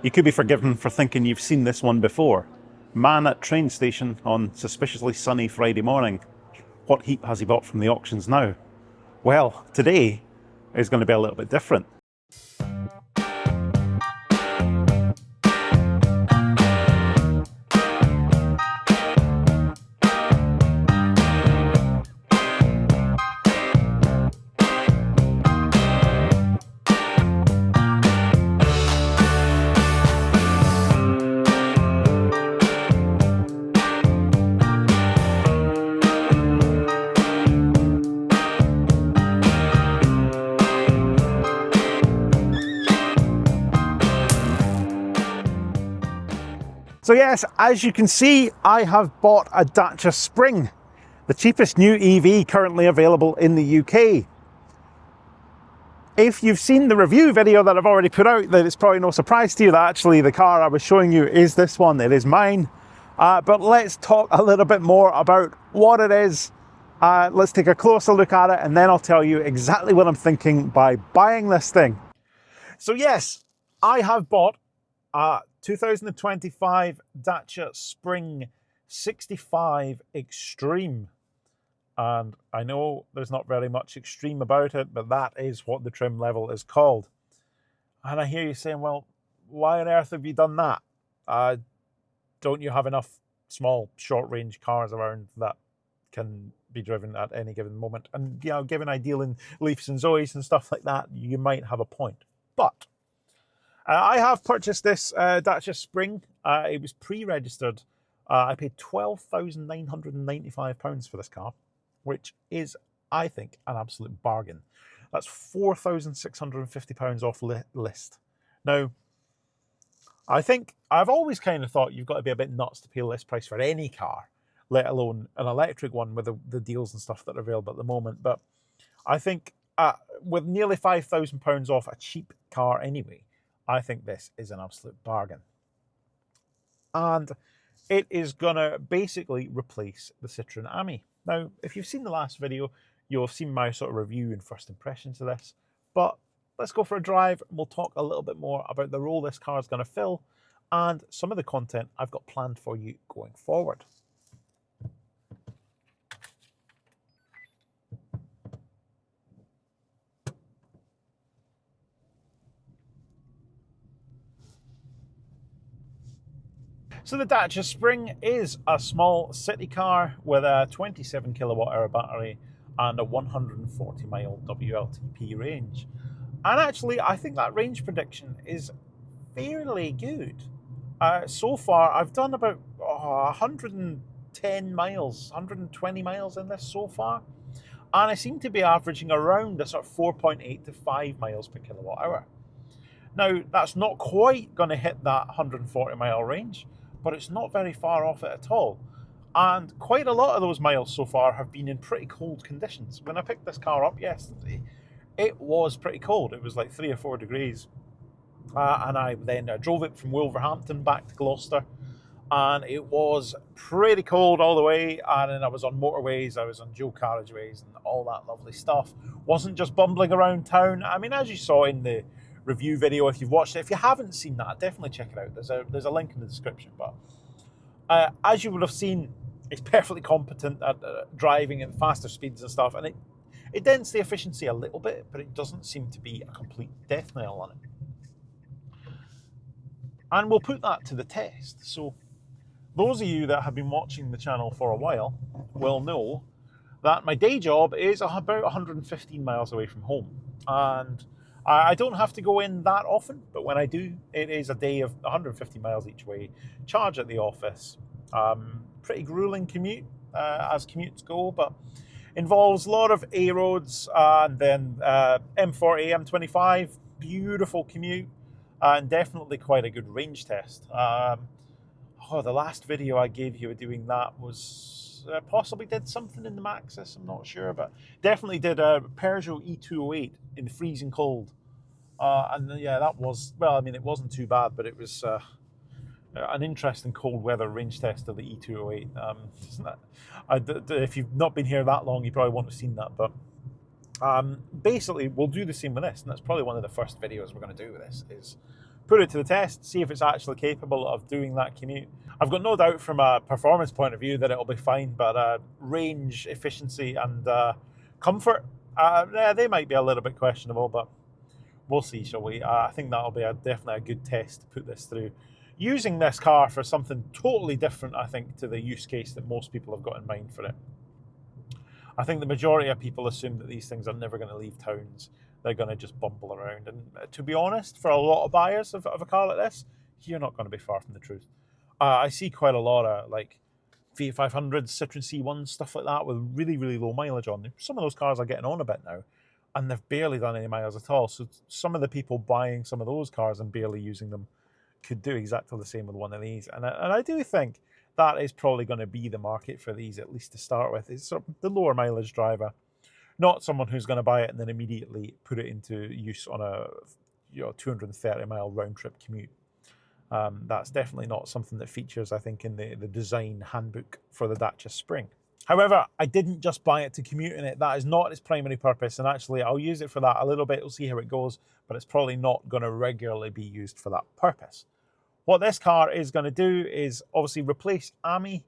You could be forgiven for thinking you've seen this one before. Man at train station on suspiciously sunny Friday morning. What heap has he bought from the auctions now? Well, today is going to be a little bit different. So yes, as you can see, I have bought a Dacia Spring, the cheapest new EV currently available in the UK. If you've seen the review video that I've already put out, then it's probably no surprise to you that actually the car I was showing you is this one. It is mine. But let's talk a little bit more about what it is. Let's take a closer look at it, and then I'll tell you exactly what I'm thinking by buying this thing. So yes, I have bought 2025 Dacia Spring 65 Extreme. And I know there's not very much extreme about it, but that is what the trim level is called. And I hear you saying, well, why on earth have you done that? Don't you have enough small, short-range cars around that can be driven at any given moment? And, you know, given I deal in Leafs and Zoes and stuff like that, you might have a point. But I have purchased this Dacia Spring. It was pre-registered. I paid £12,995 for this car, which is, I think, an absolute bargain. That's £4,650 off list. Now, I think I've always kind of thought you've got to be a bit nuts to pay list price for any car, let alone an electric one with the deals and stuff that are available at the moment. But I think with nearly £5,000 off a cheap car anyway, I think this is an absolute bargain. And it is going to basically replace the Citroen Ami. Now, if you've seen the last video, you'll have seen my sort of review and first impressions of this. But let's go for a drive and we'll talk a little bit more about the role this car is going to fill and some of the content I've got planned for you going forward. So the Dacia Spring is a small city car with a 27 kilowatt hour battery and a 140 mile WLTP range. And actually, I think that range prediction is fairly good. So far, I've done about 110 miles, 120 miles in this so far. And I seem to be averaging around a sort of 4.8 to 5 miles per kilowatt hour. Now, that's not quite going to hit that 140 mile range, but it's not very far off it at all. And quite a lot of those miles so far have been in pretty cold conditions. When I picked this car up yesterday, it was pretty cold. It was like 3 or 4 degrees. And I then drove it from Wolverhampton back to Gloucester. And it was pretty cold all the way. And then I was on motorways, I was on dual carriageways and all that lovely stuff. Wasn't just bumbling around town. I mean, as you saw in the review video, if you've watched it, if you haven't seen that, definitely check it out. There's a link in the description. But as you would have seen, it's perfectly competent at driving at faster speeds and stuff, and it dents the efficiency a little bit, but it doesn't seem to be a complete death knell on it. And we'll put that to the test. So those of you that have been watching the channel for a while will know that my day job is about 115 miles away from home, and I don't have to go in that often, but when I do, it is a day of 150 miles each way, charge at the office. Pretty grueling commute, as commutes go, but involves a lot of A roads and then M40, M25, beautiful commute, and definitely quite a good range test. The last video I gave you doing that was possibly did something in the Maxis, I'm not sure, but definitely did a Peugeot E208 in freezing cold. And yeah, that was, well, I mean, it wasn't too bad, but it was an interesting cold weather range test of the E208. If you've not been here that long, you probably won't have seen that, but basically we'll do the same with this, and that's probably one of the first videos we're going to do with this, is put it to the test, see if it's actually capable of doing that commute. I've got no doubt from a performance point of view that it'll be fine, but range, efficiency, and comfort, they might be a little bit questionable, but we'll see, shall we? I think that'll be definitely a good test to put this through. Using this car for something totally different, I think, to the use case that most people have got in mind for it. I think the majority of people assume that these things are never going to leave towns. They're going to just bumble around. And to be honest, for a lot of buyers of a car like this, you're not going to be far from the truth. I see quite a lot of like Fiat 500s, Citroen C1s, stuff like that with really, really low mileage on them. Some of those cars are getting on a bit now, and they've barely done any miles at all. So some of the people buying some of those cars and barely using them could do exactly the same with one of these. And I do think that is probably going to be the market for these, at least to start with. It's sort of the lower mileage driver, not someone who's going to buy it and then immediately put it into use on a 230-mile round-trip commute. That's definitely not something that features, I think, in the design handbook for the Dacia Spring. However, I didn't just buy it to commute in it. That is not its primary purpose, and actually I'll use it for that a little bit. We'll see how it goes, but it's probably not going to regularly be used for that purpose. What this car is going to do is obviously replace AMI.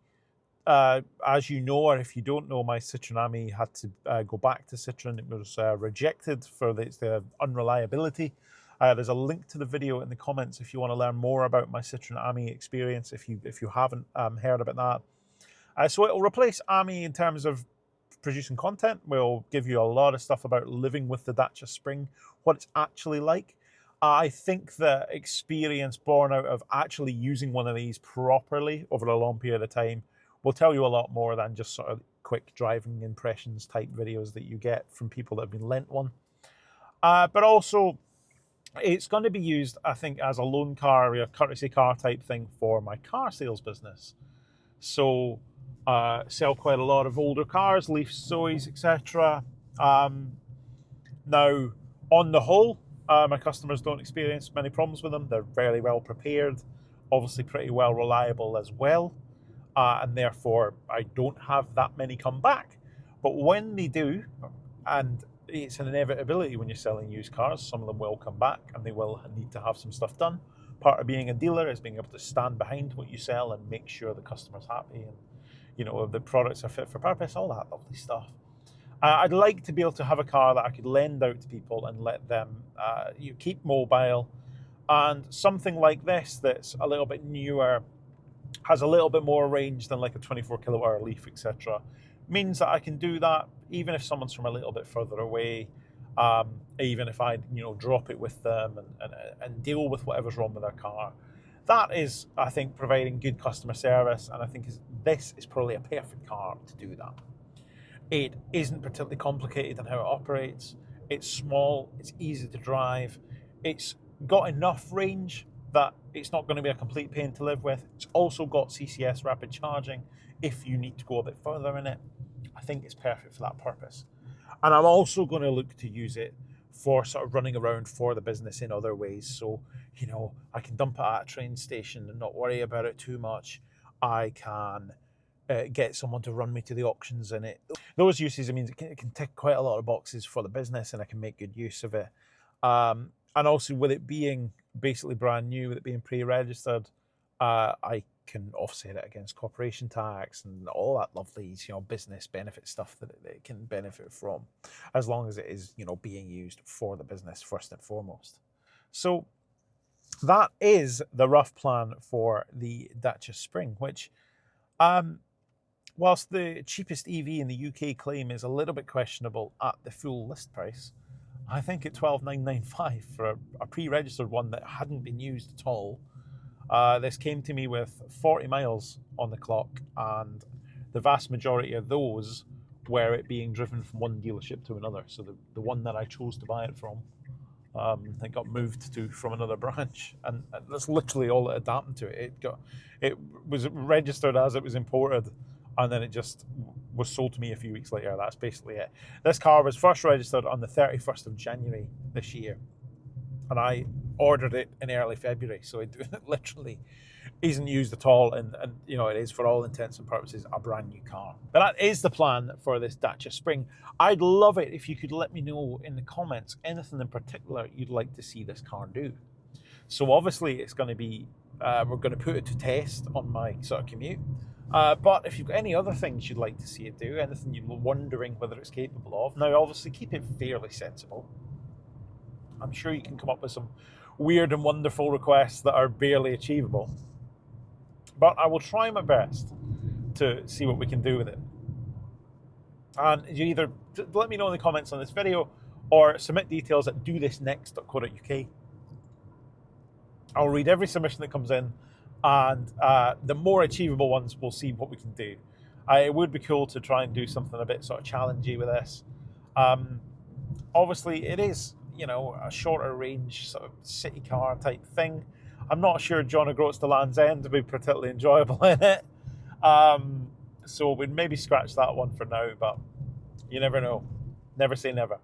As you know, or if you don't know, my Citroen AMI had to go back to Citroen. It was rejected for the unreliability. There's a link to the video in the comments if you want to learn more about my Citroen AMI experience, if you haven't heard about that. So it'll replace AMI in terms of producing content. We'll give you a lot of stuff about living with the Dacia Spring, what it's actually like. I think the experience born out of actually using one of these properly over a long period of time will tell you a lot more than just sort of quick driving impressions type videos that you get from people that have been lent one. But also, it's going to be used, I think, as a loan car or a courtesy car type thing for my car sales business. So, sell quite a lot of older cars, Leafs, Zoes, etc. Now, on the whole, my customers don't experience many problems with them. They're very well prepared, obviously pretty well reliable as well. And therefore, I don't have that many come back. But when they do, and it's an inevitability when you're selling used cars, some of them will come back and they will need to have some stuff done. Part of being a dealer is being able to stand behind what you sell and make sure the customer's happy and, you know, the products are fit for purpose, all that lovely stuff. I'd like to be able to have a car that I could lend out to people and let them keep mobile. And something like this that's a little bit newer, has a little bit more range than like a 24 kilowatt hour Leaf, etc., means that I can do that even if someone's from a little bit further away, even if I drop it with them and deal with whatever's wrong with their car. That is, I think, providing good customer service, and I think this is probably a perfect car to do that. It isn't particularly complicated in how it operates. It's small, it's easy to drive, it's got enough range that it's not going to be a complete pain to live with. It's also got CCS rapid charging if you need to go a bit further in it. I think it's perfect for that purpose. And I'm also going to look to use it for sort of running around for the business in other ways. So, I can dump it at a train station and not worry about it too much. I can get someone to run me to the auctions in it. Those uses, it means it can tick quite a lot of boxes for the business and I can make good use of it. And also with it being basically brand new, with it being pre-registered, I can offset it against corporation tax and all that lovely, business benefit stuff that it can benefit from, as long as it is, being used for the business first and foremost. So that is the rough plan for the Dacia Spring, which, whilst the cheapest EV in the UK claim is a little bit questionable at the full list price, I think at $12,995 for a pre-registered one that hadn't been used at all. This came to me with 40 miles on the clock, and the vast majority of those were it being driven from one dealership to another. So the one that I chose to buy it from, it got moved to from another branch, and that's literally all that had happened to it. It was registered as it was imported, and then it just was sold to me a few weeks later. That's basically it. This car was first registered on the 31st of January this year, and I ordered it in early February, so it literally isn't used at all, and it is, for all intents and purposes, a brand new car. But that is the plan for this Dacia Spring. I'd love it if you could let me know in the comments anything in particular you'd like to see this car do. So obviously it's going to be, we're going to put it to test on my sort of commute. But if you've got any other things you'd like to see it do, anything you're wondering whether it's capable of, now obviously keep it fairly sensible. I'm sure you can come up with some weird and wonderful requests that are barely achievable. But I will try my best to see what we can do with it. And you either let me know in the comments on this video or submit details at dothisnext.co.uk. I'll read every submission that comes in, and the more achievable ones, we'll see what we can do. It would be cool to try and do something a bit sort of challenging with this. Obviously, it is, you know, a shorter range sort of city car type thing. I'm not sure John O'Groats to Land's End would be particularly enjoyable in it. So we'd maybe scratch that one for now, but you never know. Never say never.